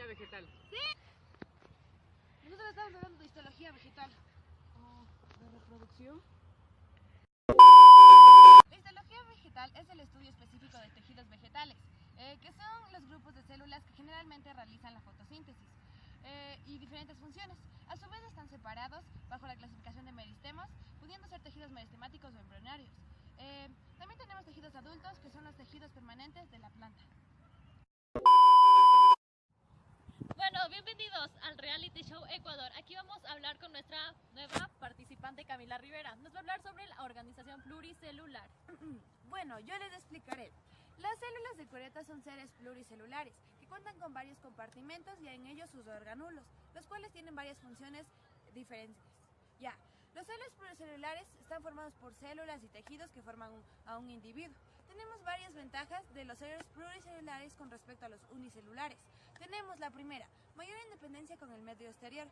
vegetal. Nosotros estamos hablando de histología vegetal. ¿De reproducción? La histología vegetal es el estudio específico de tejidos vegetales, que son los grupos de células que generalmente realizan la fotosíntesis y diferentes funciones. A su vez están separados bajo la clasificación de meristemos, pudiendo ser tejidos meristemáticos o embrionarios. También tenemos tejidos adultos, que son los tejidos permanentes de la planta. Bueno, bienvenidos al Reality Show Ecuador. Aquí vamos a hablar con nuestra nueva participante Camila Rivera. Nos va a hablar sobre la organización pluricelular. Bueno, yo les explicaré. Las células de Coretta son seres pluricelulares que cuentan con varios compartimentos y en ellos sus organulos, los cuales tienen varias funciones diferentes. Los seres pluricelulares están formados por células y tejidos que forman a un individuo. Tenemos varias ventajas de los seres pluricelulares con respecto a los unicelulares. Tenemos la primera, mayor independencia con el medio exterior.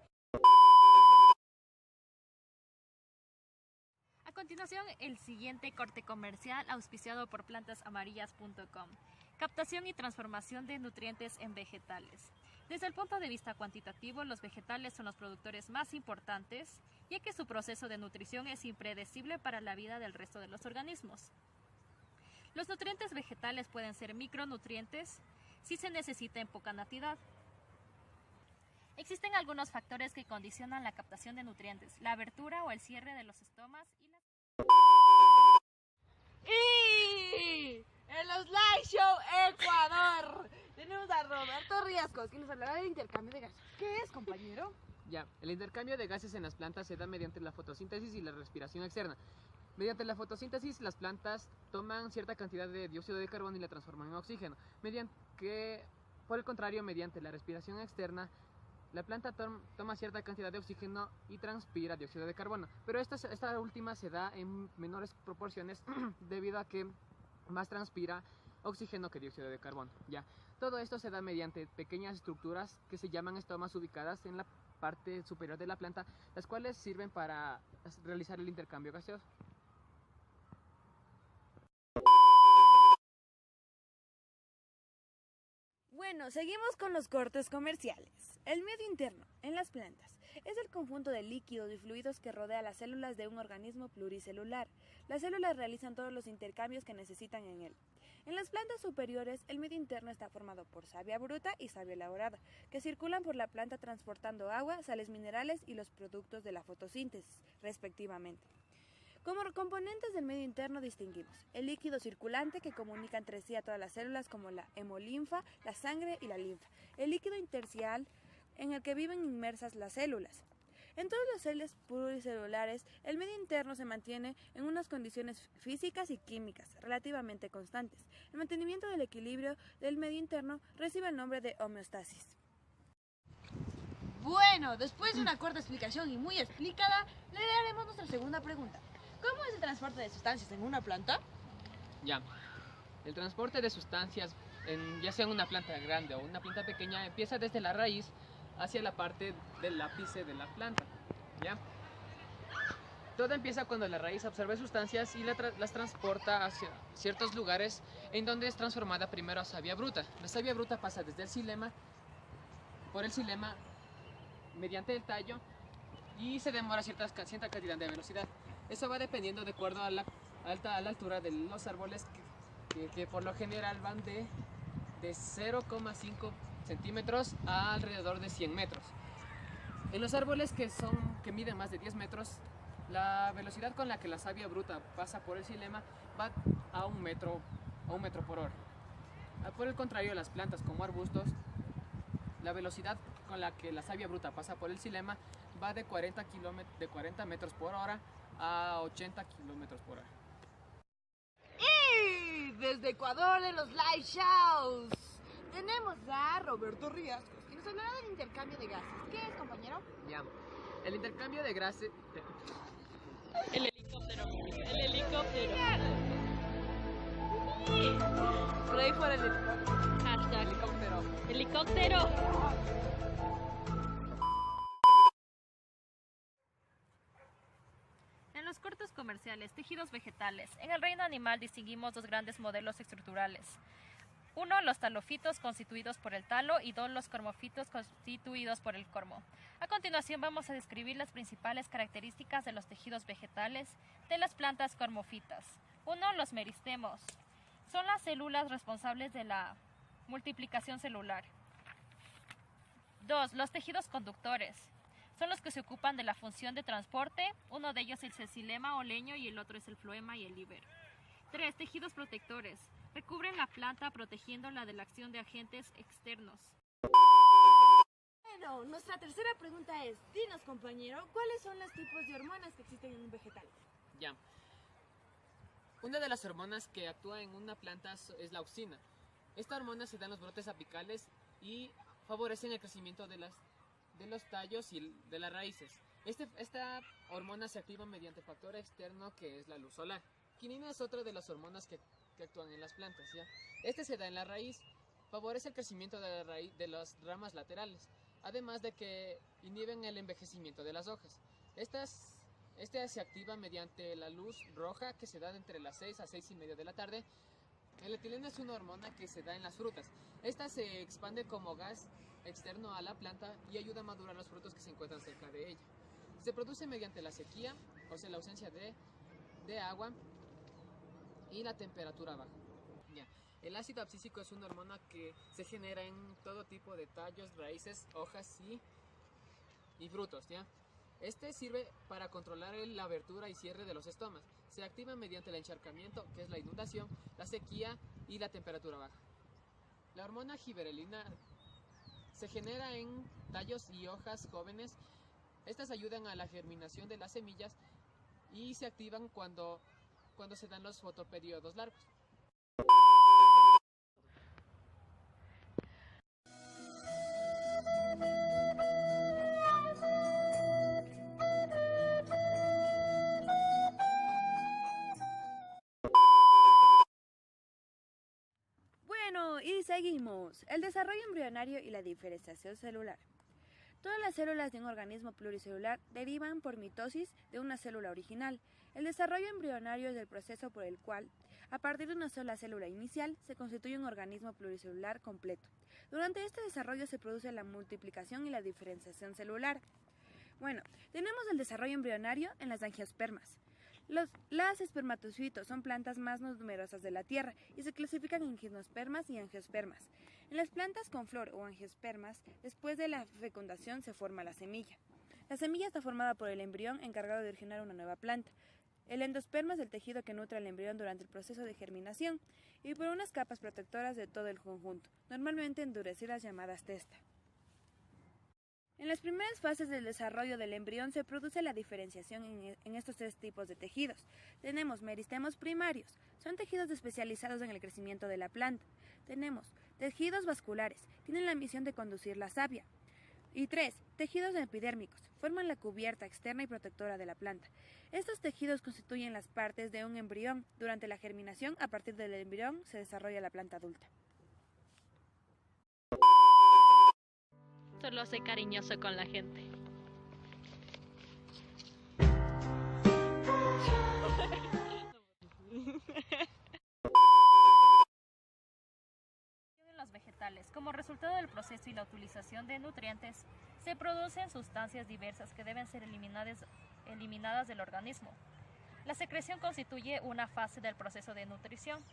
A continuación, el siguiente corte comercial auspiciado por plantasamarillas.com. Captación y transformación de nutrientes en vegetales. Desde el punto de vista cuantitativo, los vegetales son los productores más importantes, ya que su proceso de nutrición es impredecible para la vida del resto de los organismos. Los nutrientes vegetales pueden ser micronutrientes si se necesita en poca cantidad. Existen algunos factores que condicionan la captación de nutrientes, la abertura o el cierre de los estomas Y en los Live Show Ecuador tenemos a Roberto Riascos, que nos hablará del intercambio de gases. ¿Qué es, compañero? El intercambio de gases en las plantas se da mediante la fotosíntesis y la respiración externa. Mediante la fotosíntesis, las plantas toman cierta cantidad de dióxido de carbono y la transforman en oxígeno. Por el contrario, mediante la respiración externa, la planta toma cierta cantidad de oxígeno y transpira dióxido de carbono. Pero esta última se da en menores proporciones debido a que más transpira oxígeno que dióxido de carbono. Todo esto se da mediante pequeñas estructuras que se llaman estomas ubicadas en la parte superior de la planta, las cuales sirven para realizar el intercambio gaseoso. Bueno, seguimos con los cortes comerciales. El medio interno, en las plantas, es el conjunto de líquidos y fluidos que rodea las células de un organismo pluricelular. Las células realizan todos los intercambios que necesitan en él. En las plantas superiores, el medio interno está formado por savia bruta y savia elaborada, que circulan por la planta transportando agua, sales minerales y los productos de la fotosíntesis, respectivamente. Como componentes del medio interno distinguimos el líquido circulante, que comunica entre sí a todas las células, como la hemolinfa, la sangre y la linfa. El líquido intersticial, en el que viven inmersas las células. En todas las células pluricelulares, el medio interno se mantiene en unas condiciones físicas y químicas relativamente constantes. El mantenimiento del equilibrio del medio interno recibe el nombre de homeostasis. Bueno, después de una corta explicación y muy explicada, le daremos nuestra segunda pregunta. ¿Cómo es el transporte de sustancias en una planta? El transporte de sustancias, ya sea en una planta grande o una planta pequeña, empieza desde la raíz hacia la parte del ápice de la planta. Todo empieza cuando la raíz absorbe sustancias y las transporta hacia ciertos lugares en donde es transformada primero a savia bruta. La savia bruta pasa desde el xilema, por el xilema, mediante el tallo, y se demora cierta cantidad de velocidad. Eso va dependiendo de acuerdo a la altura de los árboles, que por lo general van de 0,5 centímetros a alrededor de 100 metros. En los árboles que miden más de 10 metros, la velocidad con la que la savia bruta pasa por el xilema va a 1 metro por hora. Por el contrario, las plantas como arbustos, la velocidad con la que la savia bruta pasa por el xilema va de 40 metros por hora a 80 kilómetros por hora. Y desde Ecuador, en los live shows, tenemos a Roberto Riascos, que nos hablará del intercambio de gases. ¿Qué es, compañero? El intercambio de gases... El helicóptero. Por ahí fuera el helicóptero. Hashtag helicóptero. En los cortes comerciales, tejidos vegetales. En el reino animal distinguimos dos grandes modelos estructurales. 1. Los talofitos constituidos por el talo y 2. Los cormofitos constituidos por el cormo. A continuación vamos a describir las principales características de los tejidos vegetales de las plantas cormofitas. 1. Los meristemos. Son las células responsables de la multiplicación celular. 2. Los tejidos conductores. Son los que se ocupan de la función de transporte. Uno de ellos es el xilema o leño y el otro es el floema y el líber. 3. Tejidos protectores. Recubren la planta protegiéndola de la acción de agentes externos. Bueno, nuestra tercera pregunta es, dinos compañero, ¿cuáles son los tipos de hormonas que existen en un vegetal? Ya. Una de las hormonas que actúa en una planta es la auxina. Esta hormona se da en los brotes apicales y favorecen el crecimiento de los tallos y de las raíces. Esta hormona se activa mediante factor externo que es la luz solar. Quinina es otra de las hormonas que actúan en las plantas, ¿ya? Este se da en la raíz, favorece el crecimiento de las ramas laterales, además de que inhiben el envejecimiento de las hojas. Este se activa mediante la luz roja que se da entre las 6 a 6 y media de la tarde. El etileno es una hormona que se da en las frutas. Esta se expande como gas externo a la planta y ayuda a madurar los frutos que se encuentran cerca de ella. Se produce mediante la sequía, o sea, la ausencia de agua y la temperatura baja. Ya. El ácido abscísico es una hormona que se genera en todo tipo de tallos, raíces, hojas y frutos, ¿ya? Este sirve para controlar la abertura y cierre de los estomas. Se activa mediante el encharcamiento, que es la inundación, la sequía y la temperatura baja. La hormona giberelina se genera en tallos y hojas jóvenes. Estas ayudan a la germinación de las semillas y se activan cuando se dan los fotoperiodos largos. Bueno, y seguimos. El desarrollo embrionario y la diferenciación celular. Todas las células de un organismo pluricelular derivan por mitosis de una célula original. El desarrollo embrionario es el proceso por el cual, a partir de una sola célula inicial, se constituye un organismo pluricelular completo. Durante este desarrollo se produce la multiplicación y la diferenciación celular. Bueno, tenemos el desarrollo embrionario en las angiospermas. Las espermatozoitos son plantas más numerosas de la Tierra y se clasifican en gimnospermas y angiospermas. En las plantas con flor o angiospermas, después de la fecundación se forma la semilla. La semilla está formada por el embrión encargado de originar una nueva planta. El endosperma es el tejido que nutre al embrión durante el proceso de germinación y por unas capas protectoras de todo el conjunto, normalmente endurecidas llamadas testa. En las primeras fases del desarrollo del embrión se produce la diferenciación en estos tres tipos de tejidos. Tenemos meristemos primarios, son tejidos especializados en el crecimiento de la planta. Tenemos tejidos vasculares, tienen la misión de conducir la savia. Y 3. Tejidos epidérmicos, forman la cubierta externa y protectora de la planta. Estos tejidos constituyen las partes de un embrión. Durante la germinación, a partir del embrión, se desarrolla la planta adulta. Solo soy cariñoso con la gente. En los vegetales, como resultado del proceso y la utilización de nutrientes, se producen sustancias diversas que deben ser eliminadas del organismo. La secreción constituye una fase del proceso de nutrición.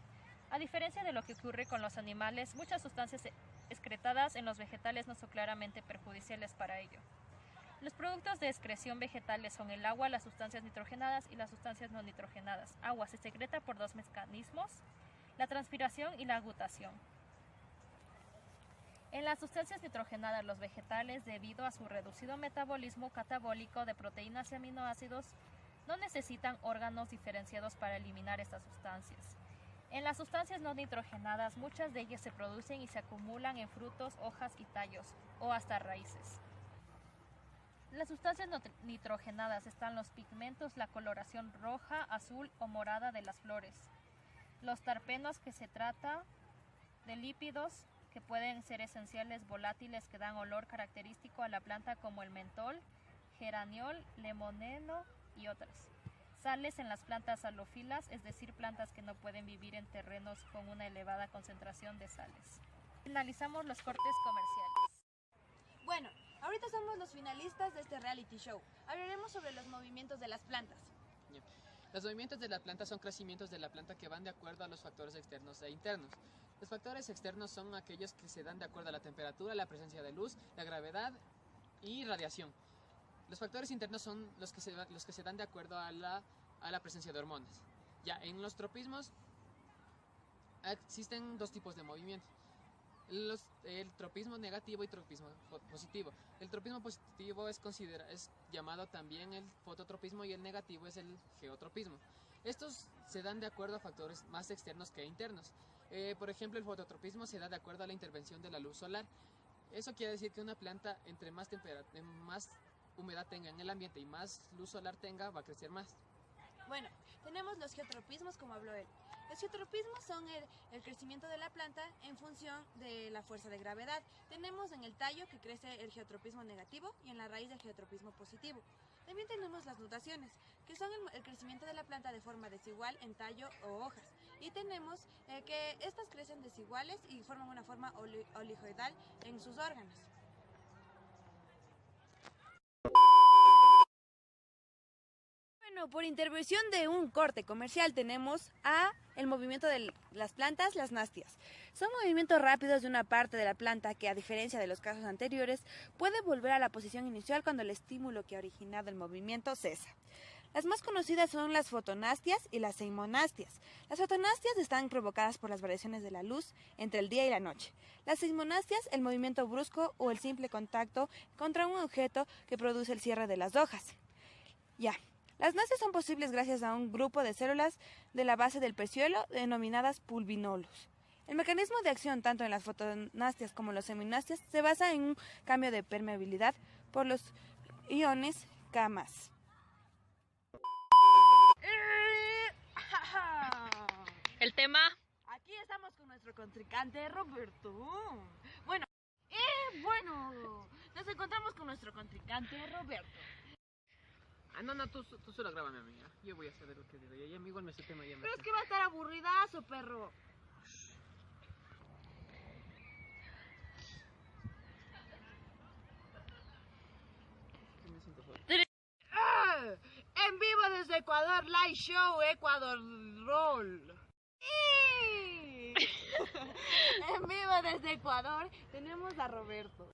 A diferencia de lo que ocurre con los animales, muchas sustancias excretadas en los vegetales no son claramente perjudiciales para ello. Los productos de excreción vegetales son el agua, las sustancias nitrogenadas y las sustancias no nitrogenadas. Agua se secreta por dos mecanismos, la transpiración y la agutación. En las sustancias nitrogenadas, los vegetales, debido a su reducido metabolismo catabólico de proteínas y aminoácidos, no necesitan órganos diferenciados para eliminar estas sustancias. En las sustancias no nitrogenadas, muchas de ellas se producen y se acumulan en frutos, hojas y tallos, o hasta raíces. En las sustancias no nitrogenadas están los pigmentos, la coloración roja, azul o morada de las flores, los terpenos, que se trata de lípidos que pueden ser esenciales volátiles que dan olor característico a la planta, como el mentol, geraniol, limoneno y otras. Sales en las plantas halófilas, es decir, plantas que no pueden vivir en terrenos con una elevada concentración de sales. Finalizamos los cortes comerciales. Bueno, ahorita somos los finalistas de este reality show. Hablaremos sobre los movimientos de las plantas. Ya. Los movimientos de la planta son crecimientos de la planta que van de acuerdo a los factores externos e internos. Los factores externos son aquellos que se dan de acuerdo a la temperatura, la presencia de luz, la gravedad y radiación. Los factores internos son los que se dan de acuerdo a la presencia de hormonas. Ya, en los tropismos existen dos tipos de movimientos. El tropismo negativo y tropismo positivo. El tropismo positivo es llamado también el fototropismo y el negativo es el geotropismo. Estos se dan de acuerdo a factores más externos que internos. Por ejemplo, el fototropismo se da de acuerdo a la intervención de la luz solar. Eso quiere decir que una planta, entre más humedad tenga en el ambiente y más luz solar tenga, va a crecer más. Bueno, tenemos los geotropismos, como habló él. Los geotropismos son el crecimiento de la planta en función de la fuerza de gravedad. Tenemos en el tallo que crece el geotropismo negativo y en la raíz el geotropismo positivo. También tenemos las nutaciones, que son el crecimiento de la planta de forma desigual en tallo o hojas. Y tenemos que estas crecen desiguales y forman una forma oligoidal en sus órganos. Bueno, por intervención de un corte comercial tenemos el movimiento de las plantas, las nastias. Son movimientos rápidos de una parte de la planta que, a diferencia de los casos anteriores, puede volver a la posición inicial cuando el estímulo que ha originado el movimiento cesa. Las más conocidas son las fotonastias y las seismonastias. Las fotonastias están provocadas por las variaciones de la luz entre el día y la noche. Las seismonastias, el movimiento brusco o el simple contacto contra un objeto que produce el cierre de las hojas. Ya. Las nastias son posibles gracias a un grupo de células de la base del peciolo denominadas pulvinolos. El mecanismo de acción tanto en las fotonastias como en las seismonastias se basa en un cambio de permeabilidad por los iones K+. El tema... Aquí estamos con nuestro contrincante Roberto. Bueno, nos encontramos con nuestro contrincante Roberto. No, tú solo grábame a mí, ¿ya? Yo voy a saber lo que digo. Ya igual me sé tema ya. Pero es que va a estar aburridazo, perro. En vivo desde Ecuador, Live Show, Ecuador Roll. En vivo desde Ecuador tenemos a Roberto.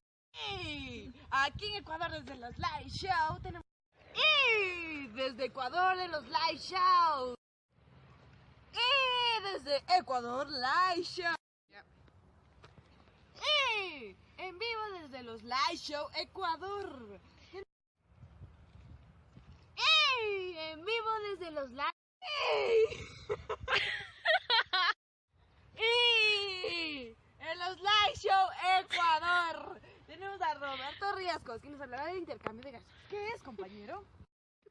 Aquí en Ecuador desde los Live Show tenemos... desde Ecuador de los Live Show. Desde Ecuador Live Show. En vivo desde los Live Show Ecuador. En vivo desde los Live. En los Live Show Ecuador. Tenemos a Roberto Riascos, que nos hablará del intercambio de gases. ¿Qué es, compañero?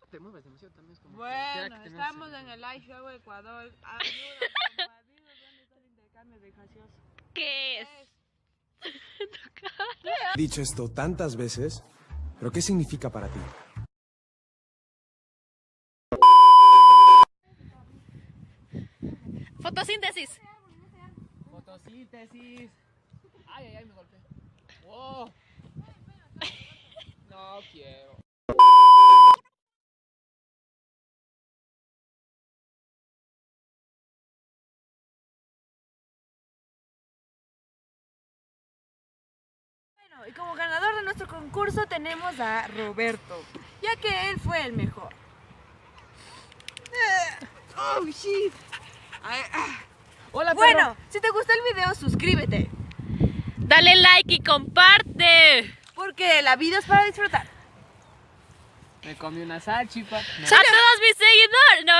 Te mueves demasiado también. Es como Bueno, estamos en el Live Show Ecuador. Ayuda, compadre, ¿dónde está el intercambio de gaseosos? ¿Qué es? He dicho esto tantas veces, pero ¿qué significa para ti? Fotosíntesis. Fotosíntesis. Ay, me golpeé. Wow. No quiero. Bueno, y como ganador de nuestro concurso tenemos a Roberto, ya que él fue el mejor. Oh, shit. Hola, Bueno, si te gustó el video, suscríbete, Dale like y comparte. porque la vida es para disfrutar. Me comí una salchipapa. ¡A todos mis seguidores! No.